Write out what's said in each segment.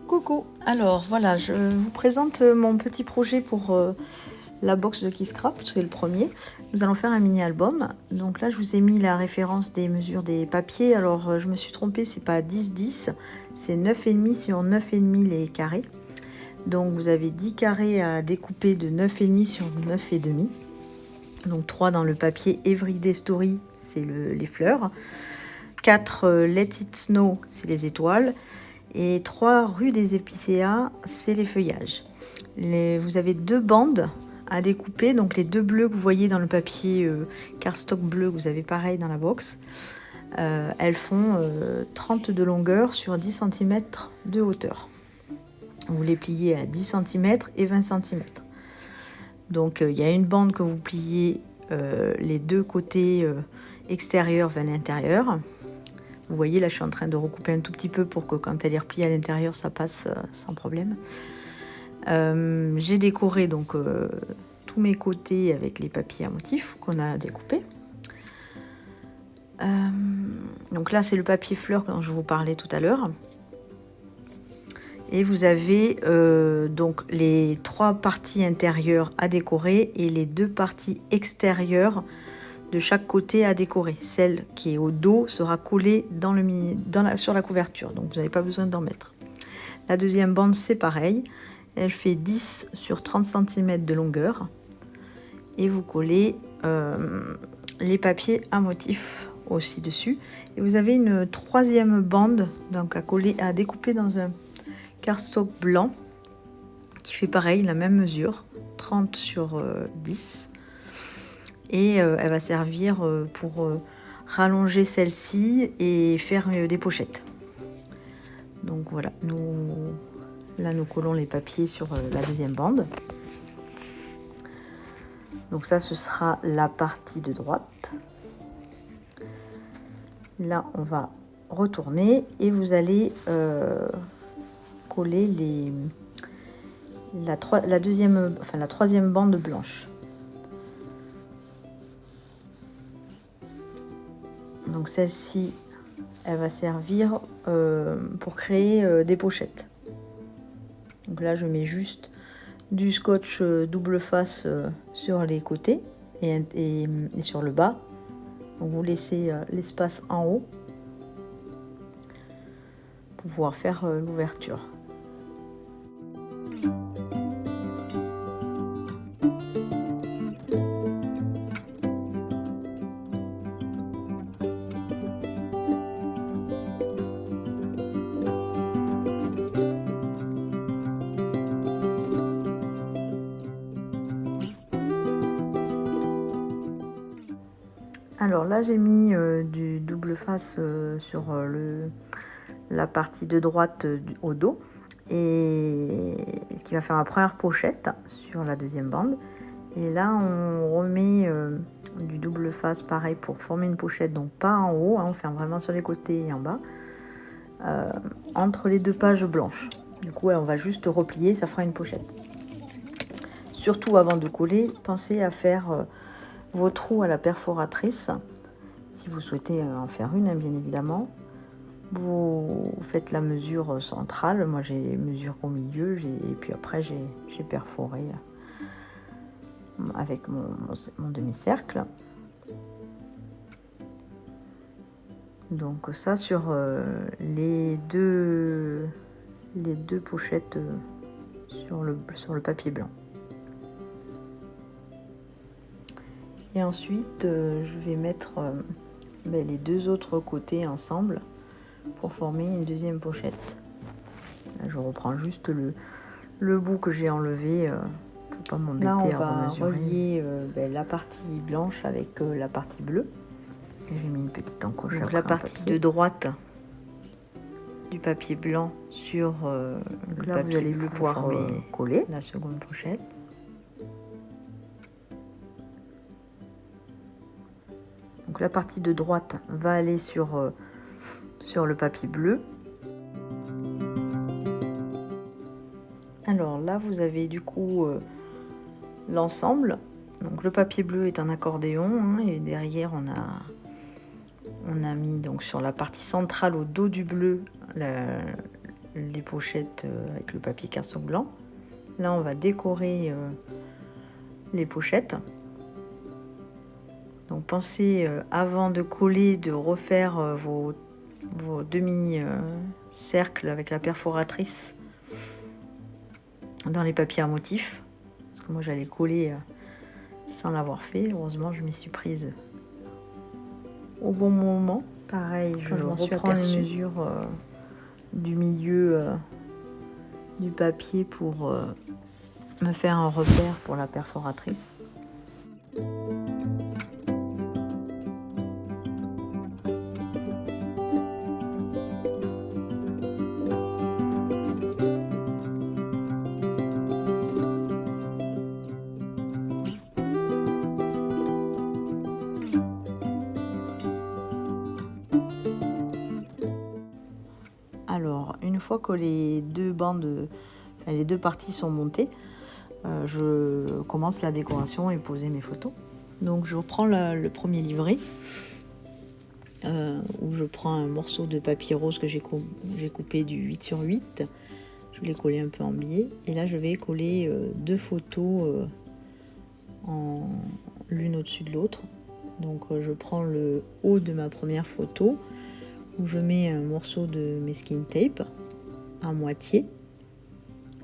Coucou, alors voilà, je vous présente mon petit projet pour la box de Keyscrap, c'est le premier. Nous allons faire un mini album. Donc là je vous ai mis la référence des mesures des papiers. Alors je me suis trompée, c'est pas 10-10, c'est 9,5 sur 9,5 les carrés. Donc vous avez 10 carrés à découper de 9,5 sur 9,5. Donc 3 dans le papier Everyday Story, c'est les fleurs. 4 Let It Snow, c'est les étoiles. Et 3 rue des Épicéas, c'est les feuillages. Vous avez 2 bandes à découper, donc les 2 bleus que vous voyez dans le papier cardstock bleu que vous avez pareil dans la box. Elles font 30 de longueur sur 10 cm de hauteur. Vous les pliez à 10 cm et 20 cm. Donc il y a une bande que vous pliez les deux côtés extérieurs vers l'intérieur. Vous voyez, là, je suis en train de recouper un tout petit peu pour que quand elle est repliée à l'intérieur, ça passe sans problème. J'ai décoré donc tous mes côtés avec les papiers à motifs qu'on a découpés. Donc là, c'est le papier fleur dont je vous parlais tout à l'heure. Et vous avez donc les 3 parties intérieures à décorer et les 2 parties extérieures de chaque côté à décorer. Celle qui est au dos sera collée sur la couverture, donc vous n'avez pas besoin d'en mettre. La deuxième bande, c'est pareil, elle fait 10 sur 30 cm de longueur et vous collez les papiers à motifs aussi dessus. Et vous avez une troisième bande donc à découper dans un cardstock blanc qui fait pareil, la même mesure, 30 sur 10. Et elle va servir pour rallonger celle-ci et faire des pochettes. Donc voilà, nous collons les papiers sur la deuxième bande. Donc ça, ce sera la partie de droite. Là, on va retourner et vous allez coller la troisième bande blanche. Donc celle-ci, elle va servir pour créer des pochettes. Donc là, je mets juste du scotch double face sur les côtés et sur le bas. Donc vous laissez l'espace en haut pour pouvoir faire l'ouverture. Alors là, j'ai mis du double face sur la partie de droite au dos et qui va faire ma première pochette sur la deuxième bande. Et là, on remet du double face pareil pour former une pochette, donc pas en haut, hein, on ferme vraiment sur les côtés et en bas, entre les 2 pages blanches. Du coup, on va juste replier, ça fera une pochette. Surtout avant de coller, pensez à faire vos trous à la perforatrice, si vous souhaitez en faire une, hein, bien évidemment. Vous faites la mesure centrale, moi j'ai mesure au milieu, et puis après j'ai perforé avec mon demi-cercle. Donc ça sur les deux pochettes sur le papier blanc. Et ensuite, je vais mettre les 2 autres côtés ensemble pour former une deuxième pochette. Là, je reprends juste le bout que j'ai enlevé pour pas m'embêter à remesurer. Là, on va relier la partie blanche avec la partie bleue. J'ai mis une petite encoche. Donc la partie de droite du papier blanc sur le papier vous allez bleu pouvoir coller la seconde pochette. Donc la partie de droite va aller sur le papier bleu. Alors là, vous avez du coup l'ensemble. Donc le papier bleu est un accordéon hein, et derrière on a mis donc sur la partie centrale au dos du bleu les pochettes avec le papier carton blanc. Là on va décorer les pochettes. Donc pensez avant de coller de refaire vos demi-cercles avec la perforatrice dans les papiers à motifs. Parce que moi j'allais coller sans l'avoir fait. Heureusement je m'y suis prise au bon moment. Pareil, je reprends les mesures du milieu du papier pour me faire un repère pour la perforatrice. Alors, une fois que les deux parties sont montées, je commence la décoration et poser mes photos. Donc, je reprends le premier livret où je prends un morceau de papier rose que j'ai coupé du 8x8. Je l'ai collé un peu en biais. Et là, je vais coller deux photos l'une au-dessus de l'autre. Donc, je prends le haut de ma première photo où je mets un morceau de masking tape à moitié.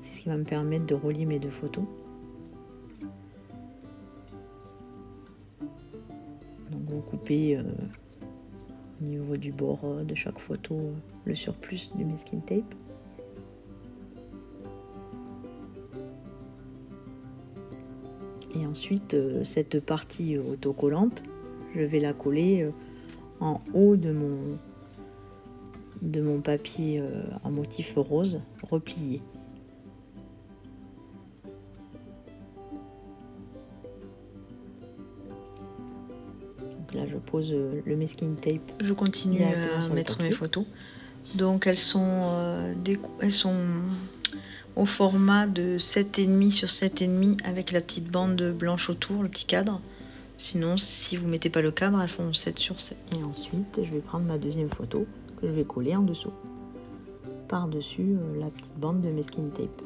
C'est ce qui va me permettre de relier mes deux photos. Donc vous coupez au niveau du bord de chaque photo le surplus du masking tape. Et ensuite cette partie autocollante, je vais la coller en haut de mon papier à motif rose replié. Donc là je pose le masking tape. Je continue à mettre mes photos. Donc elles sont au format de 7,5 sur 7,5 avec la petite bande blanche autour, le petit cadre. Sinon, si vous ne mettez pas le cadre, elles font 7 sur 7. Et ensuite, je vais prendre ma deuxième photo que je vais coller en dessous. Par-dessus la petite bande de masking tape.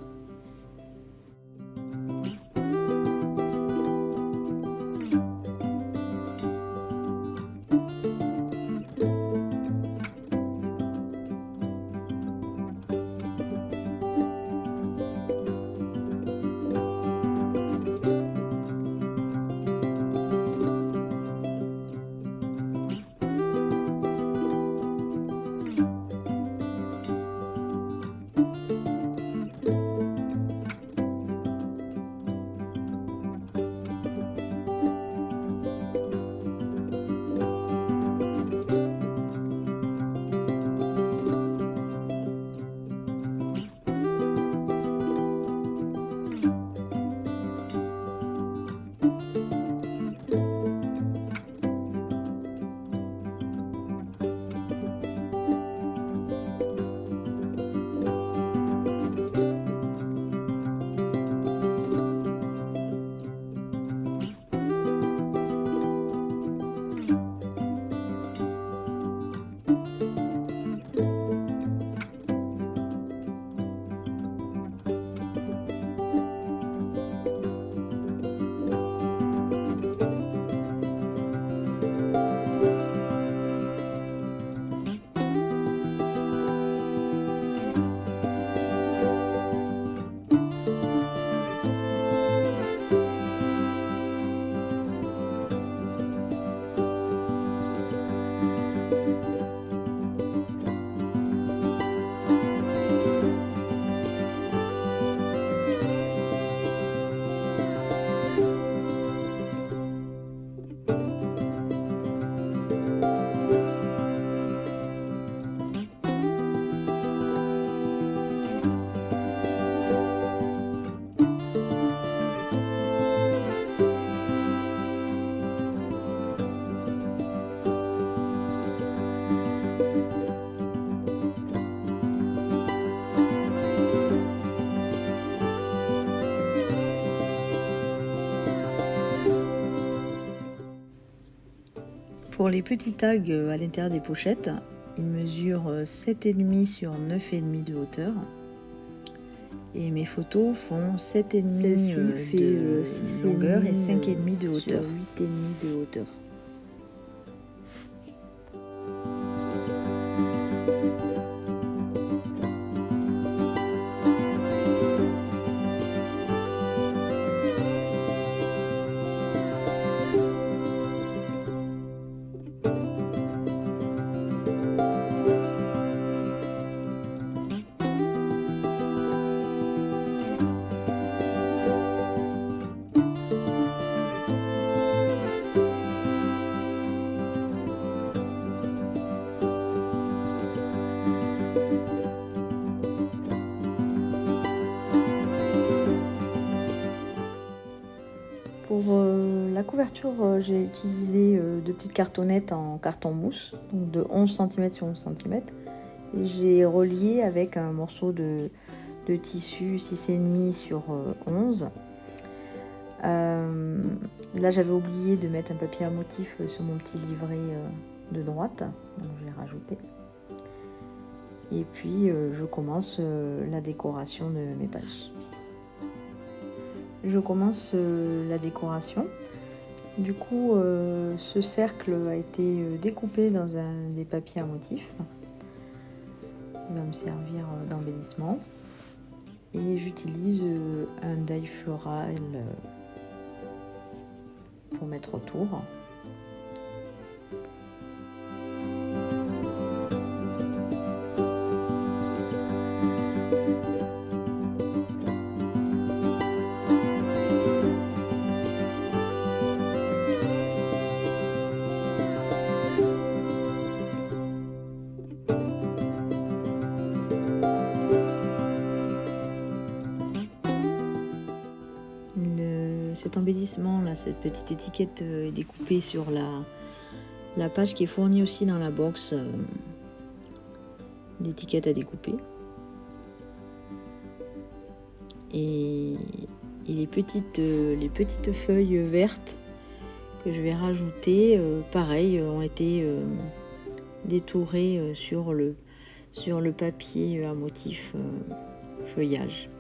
pour les petits tags à l'intérieur des pochettes, ils mesurent 7,5 sur 9,5 de hauteur. Et mes photos font 7,5 de longueur et 5,5 de hauteur. Sur 8,5 de hauteur. Pour la couverture, j'ai utilisé deux petites cartonnettes en carton mousse, donc de 11 cm sur 11 cm. Et j'ai relié avec un morceau de tissu 6,5 sur 11. Là, j'avais oublié de mettre un papier à motif sur mon petit livret de droite, donc je l'ai rajouté. Et puis, je commence la décoration de mes pages. Je commence la décoration. Du coup, ce cercle a été découpé dans des papiers à motif. Il va me servir d'embellissement. Et j'utilise un die floral pour mettre autour. Cet embellissement, là, cette petite étiquette est découpée sur la page qui est fournie aussi dans la box d'étiquettes à découper. Et les petites feuilles vertes que je vais rajouter, pareil, ont été détourées sur le papier à motif feuillage.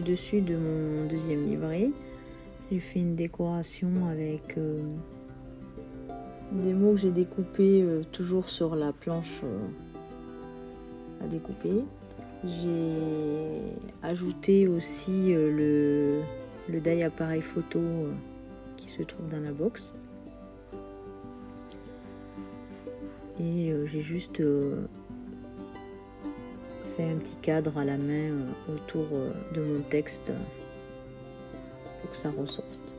le dessus de mon deuxième livret. J'ai fait une décoration avec des mots que j'ai découpés toujours sur la planche à découper. J'ai ajouté aussi le die appareil photo qui se trouve dans la box. Et j'ai juste fait un petit cadre à la main autour de mon texte pour que ça ressorte.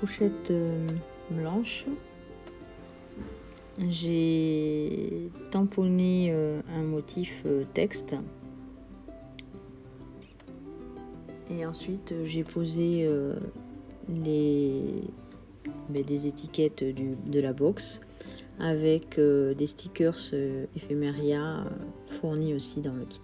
pochette blanche, j'ai tamponné un motif texte et ensuite j'ai posé des étiquettes de la box avec des stickers éphéméria fournis aussi dans le kit.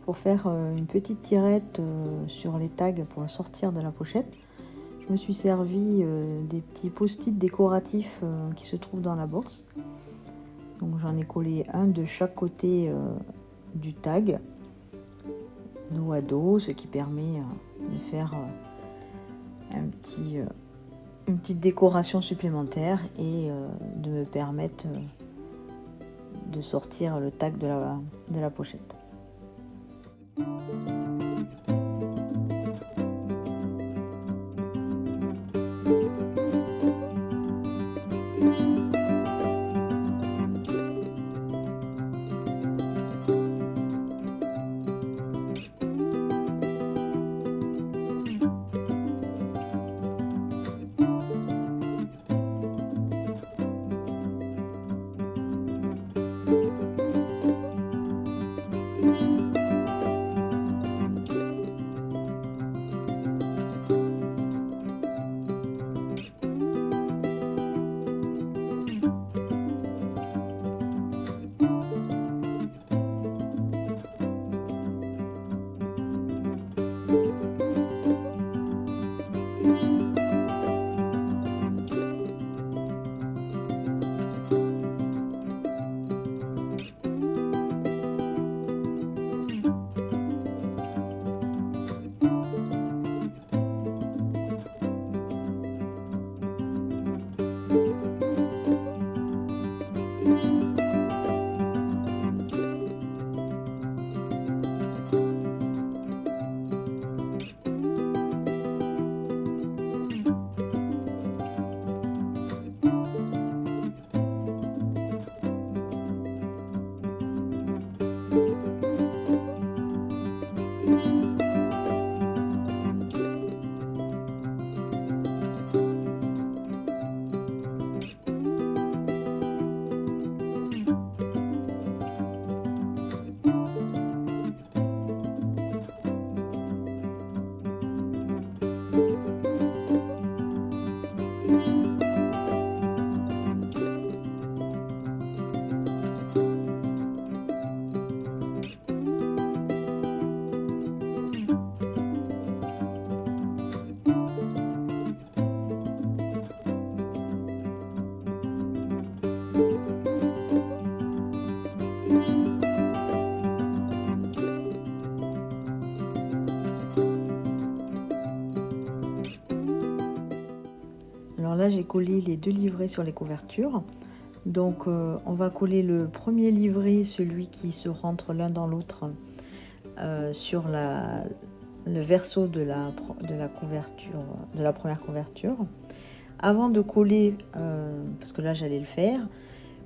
Pour faire une petite tirette sur les tags pour le sortir de la pochette, je me suis servi des petits post-it décoratifs qui se trouvent dans la box. Donc j'en ai collé un de chaque côté du tag, dos à dos, ce qui permet de faire une petite décoration supplémentaire et de me permettre de sortir le tag de la pochette. Alors là, j'ai collé les 2 livrets sur les couvertures. Donc on va coller le premier livret, celui qui se rentre l'un dans l'autre, sur le verso de la couverture, de la première couverture. Avant de coller, parce que là j'allais le faire,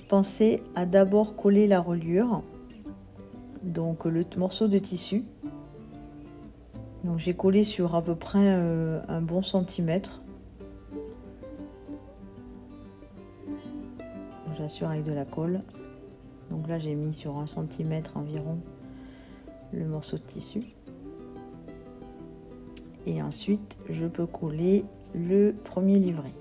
pensez à d'abord coller la reliure, donc le morceau de tissu. Donc j'ai collé sur à peu près un bon centimètre. J'assure avec de la colle. Donc là j'ai mis sur 1 centimètre environ le morceau de tissu. Et ensuite je peux coller le premier livret.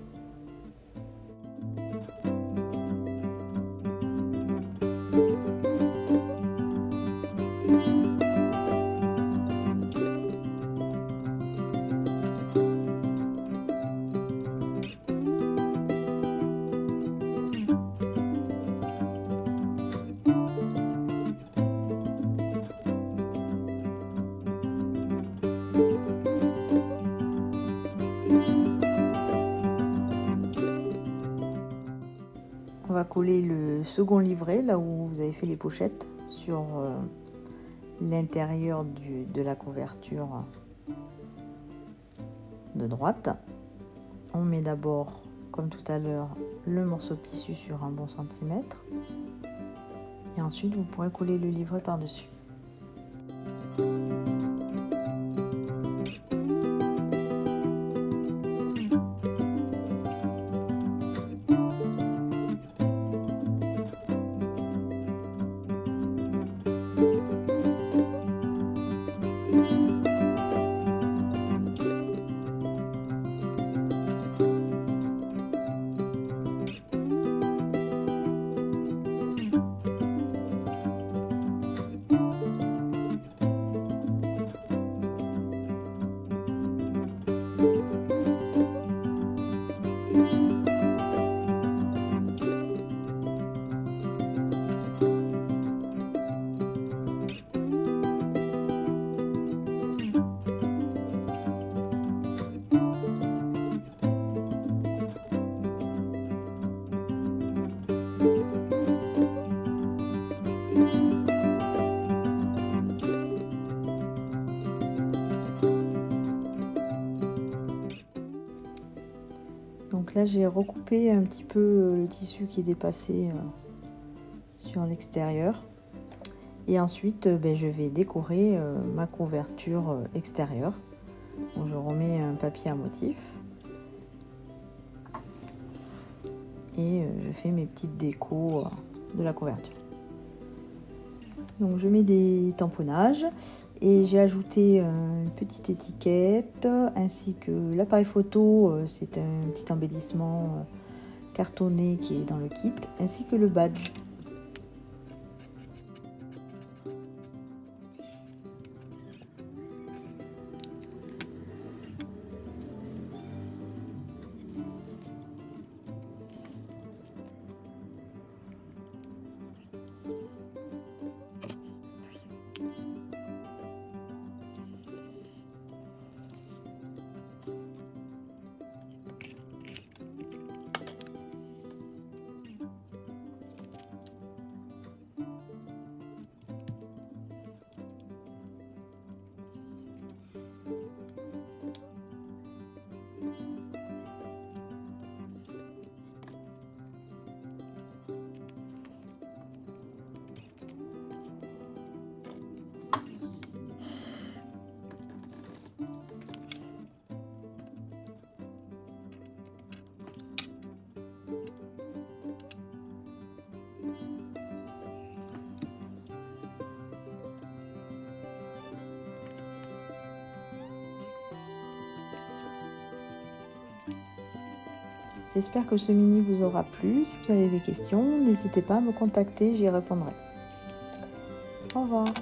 On va coller le second livret, là où vous avez fait les pochettes, sur l'intérieur de la couverture de droite. On met d'abord, comme tout à l'heure, le morceau de tissu sur 1 bon centimètre. Et ensuite, vous pourrez coller le livret par-dessus. Donc là j'ai recoupé un petit peu le tissu qui est dépassé sur l'extérieur. Et ensuite je vais décorer ma couverture extérieure. Donc, je remets un papier à motif. Et je fais mes petites décos de la couverture. Donc je mets des tamponnages et j'ai ajouté une petite étiquette ainsi que l'appareil photo, c'est un petit embellissement cartonné qui est dans le kit, ainsi que le badge. J'espère que ce mini vous aura plu. Si vous avez des questions, n'hésitez pas à me contacter, j'y répondrai. Au revoir.